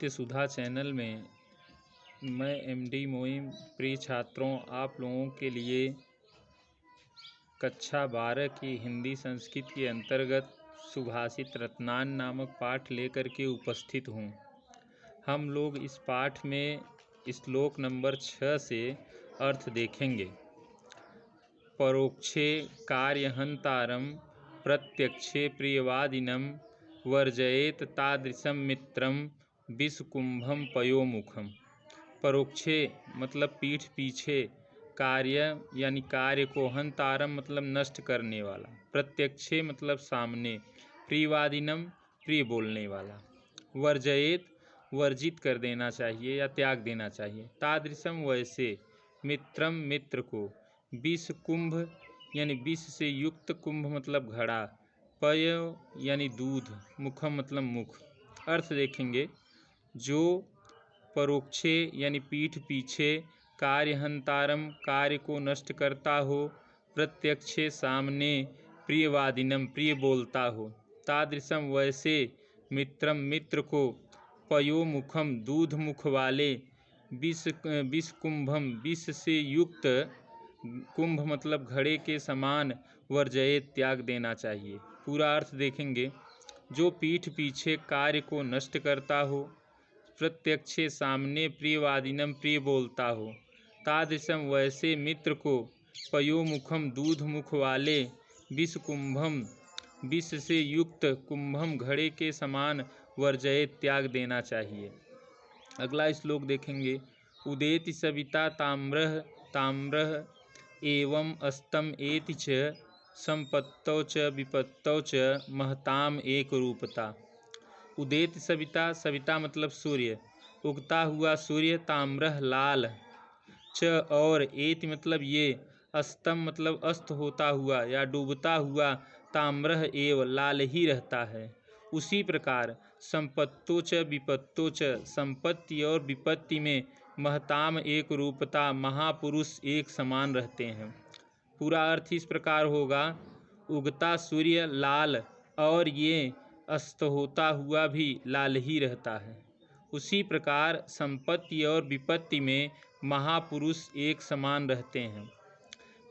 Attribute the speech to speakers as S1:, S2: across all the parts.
S1: नित्य सुधा चैनल में मैं एमडी मोइम प्रिय छात्रों आप लोगों के लिए कक्षा 12 की हिंदी संस्कृत के अंतर्गत सुभाषित रत्नान नामक पाठ लेकर के उपस्थित हूँ। हम लोग इस पाठ में श्लोक नंबर 6 से अर्थ देखेंगे। परोक्षे कार्यहंतारं प्रत्यक्षे प्रियवादिनं वर्जयेत तादृशं मित्रं विषकुंभं पयोमुखम। परोक्षे मतलब पीठ पीछे, कार्य यानी कार्य को, हंतारम मतलब नष्ट करने वाला, प्रत्यक्षे मतलब सामने, प्रियवादिनम प्रिय बोलने वाला, वर्जयेत वर्जित कर देना चाहिए या त्याग देना चाहिए, तादृशम वैसे, मित्रम मित्र को, विष कुंभ यानी विष से युक्त, कुंभ मतलब घड़ा, पय यानी दूध, मुखम मतलब मुख। अर्थ देखेंगे। जो परोक्षे यानी पीठ पीछे, कार्यहंतारम कार्य को नष्ट करता हो, प्रत्यक्षे सामने, प्रियवादिनम प्रिय बोलता हो, तादृशम वैसे, मित्रम मित्र को, पयोमुखम दूध मुख वाले, विष कुंभम विष से युक्त, कुंभ मतलब घड़े के समान, वर्जयेत त्याग देना चाहिए। पूरा अर्थ देखेंगे। जो पीठ पीछे कार्य को नष्ट करता हो, प्रत्यक्षे सामने, प्रियवादिनम प्रिय बोलता हो, तादृशम वैसे मित्र को, पयोमुखम दूध मुख वाले, विष कुंभम विष से युक्त, कुंभम घड़े के समान, वर्जयेत त्याग देना चाहिए। अगला श्लोक देखेंगे। उदेति सविता ताम्रः ताम्रः एवं अस्तम एति च संपत्तौ च विपत्तौ च महताम एक रूपता। उदेति सविता, सविता मतलब सूर्य, उगता हुआ सूर्य, ताम्रः लाल, च और, एति मतलब ये, अस्तम मतलब अस्त होता हुआ या डूबता हुआ, ताम्रः एव लाल ही रहता है। उसी प्रकार संपत्तो च विपत्तो च, संपत्ति और विपत्ति में, महताम एक रूपता महापुरुष एक समान रहते हैं। पूरा अर्थ इस प्रकार होगा। उगता सूर्य लाल और ये अस्त होता हुआ भी लाल ही रहता है। उसी प्रकार संपत्ति और विपत्ति में महापुरुष एक समान रहते हैं।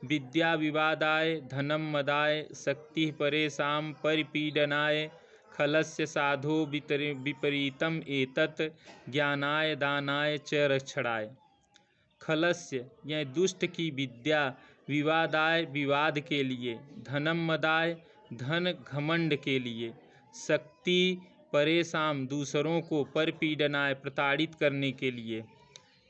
S1: विद्या विवादाय धनम मदाय शक्ति परेशान परिपीडनाय खलस्य साधो विपरीतम एतत् ज्ञानाय दानाय च रक्षणाय। खलस्य यह दुष्ट की विद्या, विवादाय विवाद के लिए, धनम मदाय धन घमंड के लिए, शक्ति परेशान दूसरों को, परिपीडनाय प्रताड़ित करने के लिए,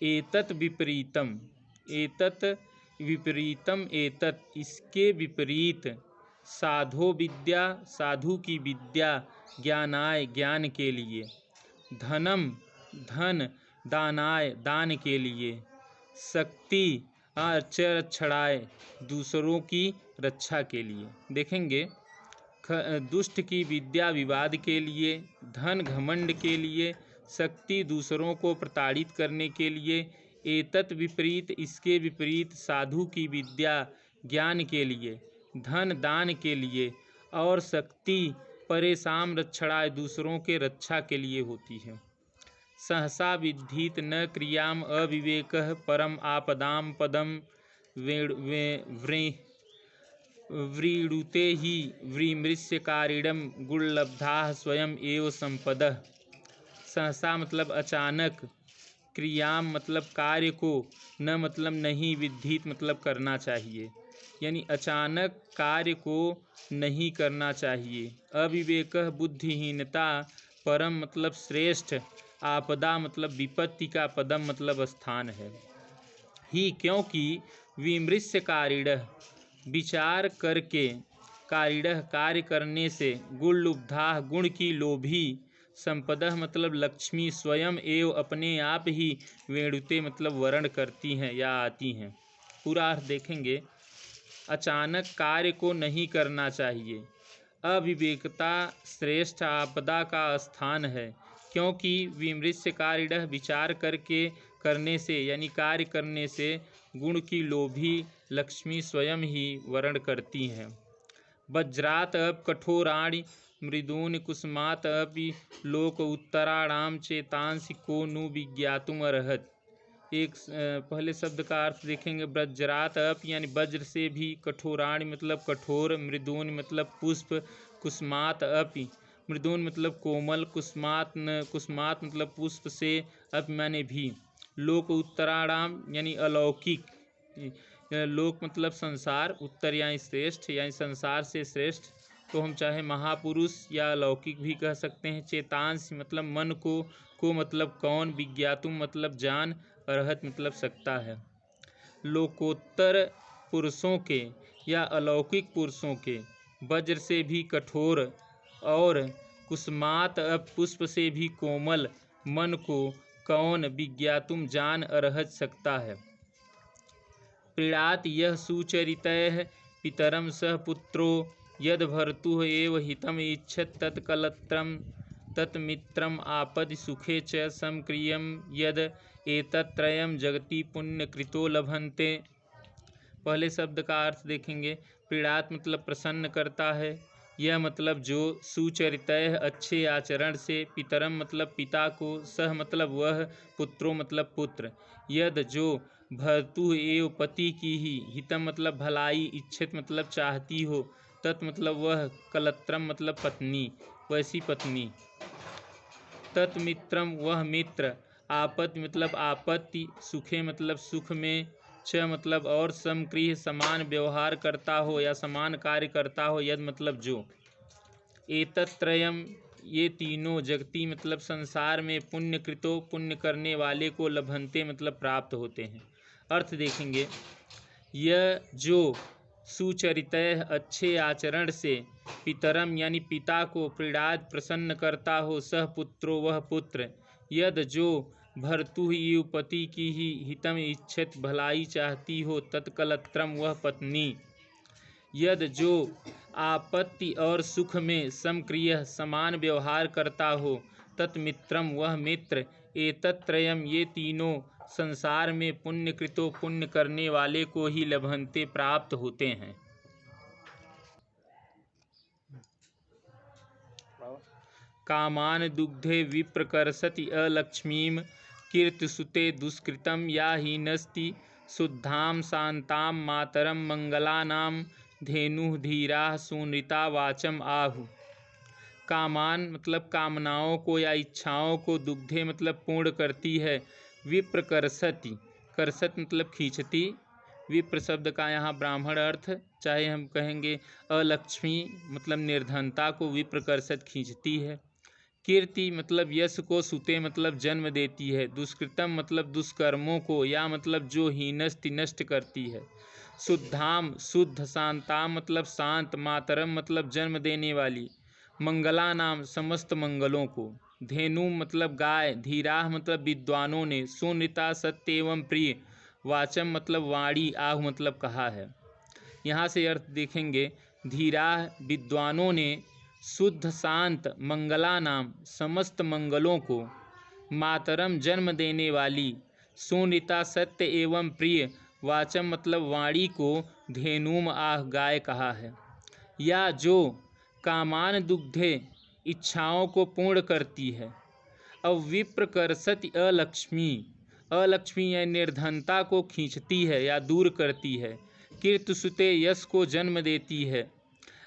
S1: एतत् विपरीतम, एतत् विपरीतम एतत् इसके विपरीत, साधो विद्या साधु की विद्या, ज्ञानाय ज्ञान के लिए, धनम धन, दानाय दान के लिए, शक्ति च रक्षणाय दूसरों की रक्षा के लिए। देखेंगे। दुष्ट की विद्या विवाद के लिए, धन घमंड के लिए, शक्ति दूसरों को प्रताड़ित करने के लिए, एतत् विपरीत इसके विपरीत, साधु की विद्या ज्ञान के लिए, धन दान के लिए, और शक्ति परेशान रक्षणाय दूसरों के रक्षा के लिए होती है। सहसा विद्धीत न क्रियाम अविवेकः परम आपदाम पदम व्रीडुते ही व्रीमृष्यकारिणम गुणलब्धाः स्वयं एव संपदः। सहसा मतलब अचानक, क्रियाम मतलब कार्य को, न मतलब नहीं, विद्धीत मतलब करना चाहिए, यानी अचानक कार्य को नहीं करना चाहिए। अविवेकः बुद्धिहीनता, परम मतलब श्रेष्ठ, आपदा मतलब विपत्ति का, पदम मतलब स्थान है। ही क्योंकि विमृष्यकारिणः विचार करके, कारिणः कार्य करने से, गुणलुब्धाः गुण की लोभी, संपदः मतलब लक्ष्मी, स्वयं एव अपने आप ही, वेणुते मतलब वर्ण करती हैं या आती हैं। पूरा अर्थ देखेंगे। अचानक कार्य को नहीं करना चाहिए। अविवेकता श्रेष्ठ आपदा का स्थान है, क्योंकि विमृष्यकारिणः विचार करके करने से यानी कार्य करने से, गुण की लोभी लक्ष्मी स्वयं ही वर्ण करती हैं। वज्रात अप कठोराणि मृदूनि कुसुमात अपि लोक उत्तराणाम चेतांसि को नु विज्ञातुम अर्हत। एक पहले शब्द का अर्थ देखेंगे। वज्रात अप यानी वज्र से भी, कठोराणि मतलब कठोर, मृदून मतलब पुष्प, कुसुमात अपि मृदून मतलब कोमल, कुसुमात मतलब पुष्प से, अपि माने भी, लोक उत्तराणाम यानी अलौकिक, लोक मतलब संसार, उत्तर यानी श्रेष्ठ यानी संसार से श्रेष्ठ, तो हम चाहे महापुरुष या अलौकिक भी कह सकते हैं। चेतांश मतलब मन को मतलब कौन, विज्ञातुम मतलब जान, अर्हत मतलब सकता है। लोकोत्तर पुरुषों के या अलौकिक पुरुषों के, वज्र से भी कठोर और कुसुमात पुष्प से भी कोमल मन को कौन विज्ञातुम जान अर्हत सकता है। प्रीणात यह सुचरितैः पितरम सह पुत्रो यद भर्तुः एव हितम इच्छत तत्कलत्रम तत्मित्रम आपदि सुखे च समक्रियम यद एतत्त्रयम् जगति पुण्यकृतो लभन्ते। पहले शब्द का अर्थ देखेंगे। प्रीणात मतलब प्रसन्न करता है, यह मतलब जो, सुचरितैः अच्छे आचरण से, पितरम मतलब पिता को, सह मतलब वह, पुत्रो मतलब पुत्र, यद जो, भर्तु एव पति की ही, हितम मतलब भलाई, इच्छित मतलब चाहती हो, तत् मतलब वह, कलत्रम मतलब पत्नी, वैसी पत्नी, तत्मित्रम वह मित्र, आपत्ति मतलब आपत्ति, सुखे मतलब सुख में, च मतलब और, समक्रिय समान व्यवहार करता हो या समान कार्य करता हो, यद मतलब जो। एतत्त्रयम् ये तीनों, जगति मतलब संसार में, पुण्यकृतो पुण्य करने वाले को, लभन्ते मतलब प्राप्त होते हैं। अर्थ देखेंगे। यह जो सुचरितैः अच्छे आचरण से, पितरम यानी पिता को, प्रीणात प्रसन्न करता हो, सह पुत्रो वह पुत्र, यद जो, भर्तु ही पति की ही, हितम इच्छित भलाई चाहती हो, तत्कलत्रम वह पत्नी, यद जो आपत्ति और सुख में समक्रिय समान व्यवहार करता हो, तत्मित्रम वह मित्र, एतत्त्रयम् ये तीनों, संसार में पुण्यकृतो पुण्य करने वाले को ही, लभन्ते प्राप्त होते हैं। कामान दुग्धे विप्रकर्षति अलक्ष्मीं कीर्तिसुते दुष्कृतं या हीनस्ति शुद्धां शांतां मातरं मंगलानां धेनुः धीराः सुनृता वाचम आहु। कामान मतलब कामनाओं को या इच्छाओं को, दुग्धे मतलब पूर्ण करती है, विप्रकर्षति, कर्षत मतलब खींचती, विप्र शब्द का यहाँ ब्राह्मण अर्थ, चाहे हम कहेंगे अलक्ष्मी मतलब निर्धनता को विप्रकर्षत खींचती है। कीर्ति मतलब यश को, सुते मतलब जन्म देती है, दुष्कृतम मतलब दुष्कर्मों को, या मतलब जो हीनस्ति नष्ट करती है, शुद्धाम शुद्ध, शांताम मतलब शांत, मातरम मतलब जन्म देने वाली, मंगला नाम समस्त मंगलों को, धेनु मतलब गाय, धीराह मतलब विद्वानों ने, सुनृता सत्य एवं प्रिय, वाचम मतलब वाणी, आहु मतलब कहा है। यहाँ से अर्थ देखेंगे। धीराह विद्वानों ने, शुद्ध शांत मंगला नाम समस्त मंगलों को, मातरम जन्म देने वाली, सुनृता सत्य एवं प्रिय, वाचम मतलब वाणी को, धेनुम आह गाय कहा है। या जो कामान दुग्धे इच्छाओं को पूर्ण करती है। अब विप्रकर्षति अलक्ष्मी, अलक्ष्मी या निर्धनता को खींचती है या दूर करती है। कीर्तिसुते यश को जन्म देती है।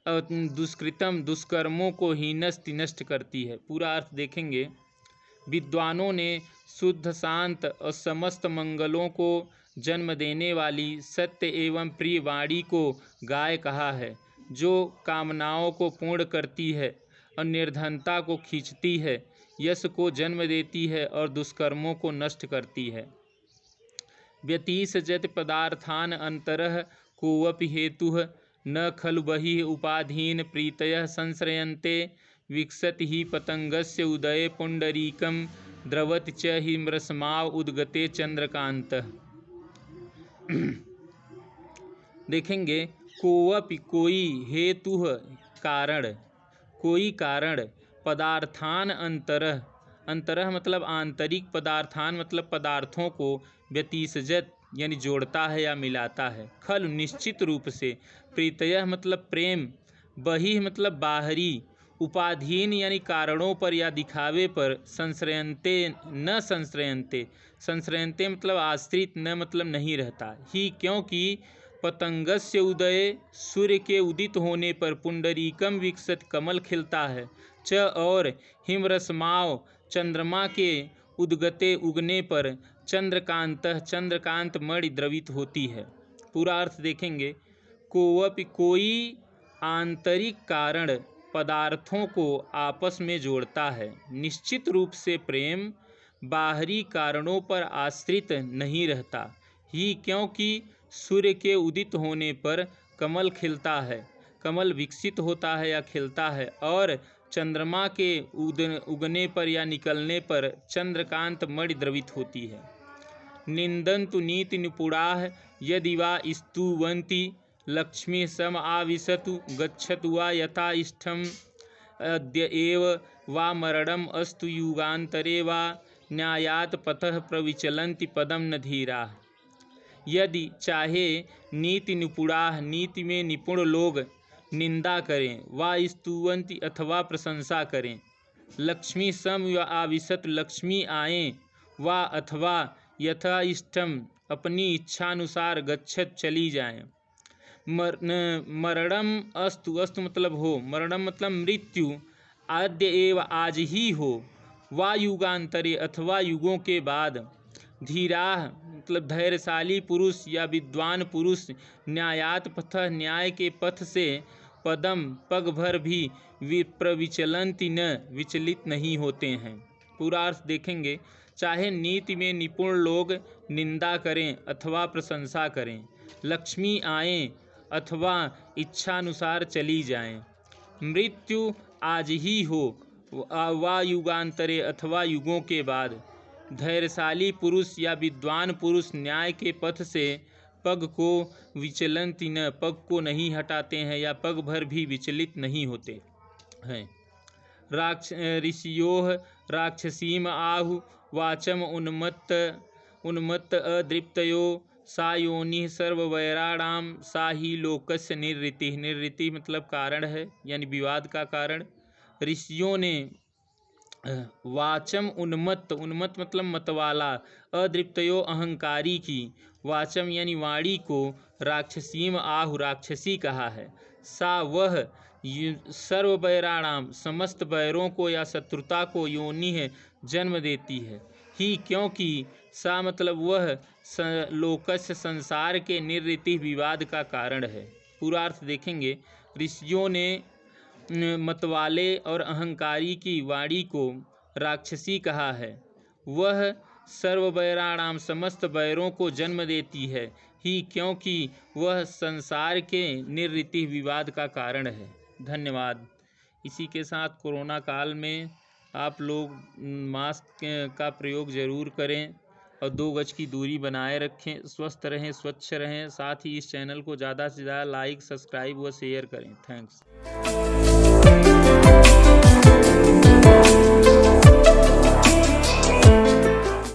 S1: दुष्कृतम दुष्कर्मों को हीनस्ति नष्ट करती है। पूरा अर्थ देखेंगे। विद्वानों ने शुद्ध शांत और समस्त मंगलों को जन्म देने वाली सत्य एवं प्रिय वाणी को गाय कहा है, जो कामनाओं को पूर्ण करती है और निर्धनता को खींचती है, यश को जन्म देती है और दुष्कर्मों को नष्ट करती है। व्यतीसजत पदार्थान अंतरः कोऽपि हेतुः न खलु बहिः उपाधीन प्रीतयः संश्रयन्ते विकसति ही पतंगस्य उदये पुंडरीकं द्रवति च हि मृषमाव उद्गते चंद्रकांतः। देखेंगे। कोऽपि कोई, हेतु कारण, कोई कारण, पदार्थान अंतरः, अंतरः मतलब आंतरिक, पदार्थान मतलब पदार्थों को, व्यतीसजत यानी जोड़ता है या मिलाता है, खल निश्चित रूप से, प्रीतयः मतलब प्रेम, बहिः मतलब बाहरी, उपाधीन यानी कारणों पर या दिखावे पर, संश्रयन्ते न संश्रयन्ते, संश्रयन्ते मतलब आश्रित, न मतलब नहीं रहता। ही क्योंकि पतंगस्य उदय, सूर्य के उदित होने पर, पुंडरीकम विकसित कमल खिलता है। च और हिमरसमाव, चंद्रमा के उद्गते उगने पर, चंद्रकांतः चंद्रकांत मणि द्रवित होती है। पूरा अर्थ देखेंगे। कोवपि कोई आंतरिक कारण पदार्थों को आपस में जोड़ता है। निश्चित रूप से प्रेम बाहरी कारणों पर आश्रित नहीं रहता। ही क्योंकि सूर्य के उदित होने पर कमल खिलता है, कमल विकसित होता है या खिलता है, और चंद्रमा के उगने पर या निकलने पर चंद्रकांत मणि द्रवित होती है। निंदन्तु नीति निपुणाः यदि वा स्तुवन्ति, लक्ष्मी सम आविशतु गच्छतु वा यथा इष्टम्, अद्य एव वा मरणम् अस्तु युगान्तरे वा, न्यायात् पथः प्रविचलन्ति पदम न धीराः। यदि चाहे नीति निपुणाः, नीति में निपुण लोग निंदा करें, वा स्तुवन्ति अथवा प्रशंसा करें, लक्ष्मी सम व आविशत लक्ष्मी आएँ, वा अथवा यथा इष्टम अपनी इच्छानुसार गच्छत चली जाएं। मरणम अस्तु, अस्तु मतलब हो, मरणम मतलब मृत्यु, आद्य एव आज ही हो, वा युगांतरे अथवा युगों के बाद, धीराः मतलब धैर्यशाली पुरुष या विद्वान पुरुष, न्यायात पथः न्याय के पथ से, पदम पग भर भी, प्रविचलन्ति न विचलित नहीं होते हैं। पूरा अर्थ देखेंगे। चाहे नीति में निपुण लोग निंदा करें अथवा प्रशंसा करें, लक्ष्मी आएं अथवा इच्छानुसार चली जाएं, मृत्यु आज ही हो, वा युगांतरे अथवा युगों के बाद, धैर्यशाली पुरुष या विद्वान पुरुष न्याय के पथ से, पग को विचलन्ति न, पग को नहीं हटाते हैं या पग भर भी विचलित नहीं होते हैं। ऋषियोः राक्षसीम आहु वाचम उन्मत्त अदृप्तयो, सा योनिः सर्ववैराणाम, सा ही लोकस्य निर्ऋतिः। निर्ऋति मतलब कारण है, यानी विवाद का कारण। ऋषियों ने वाचम उन्मत्त, उन्मत्त मतलब मतवाला, अदृप्तयो अहंकारी की, वाचम यानी वाणी को, राक्षसीम आहु राक्षसी कहा है। सा वह, सर्व बैराणाम समस्त बैरों को या शत्रुता को, योनि है जन्म देती है। ही क्योंकि सा मतलब वह, लोकस्य संसार के, निर्ऋति विवाद का कारण है। पूरा अर्थ देखेंगे। ऋषियों ने मतवाले और अहंकारी की वाणी को राक्षसी कहा है। वह सर्व बैराणाम समस्त बैरों को जन्म देती है। ही क्योंकि वह संसार के निर्ऋति विवाद का कारण है। धन्यवाद। इसी के साथ कोरोना काल में आप लोग मास्क का प्रयोग ज़रूर करें और 2 गज की दूरी बनाए रखें, स्वस्थ रहें, स्वच्छ रहें। साथ ही इस चैनल को ज़्यादा से ज़्यादा लाइक, सब्सक्राइब व शेयर करें। थैंक्स।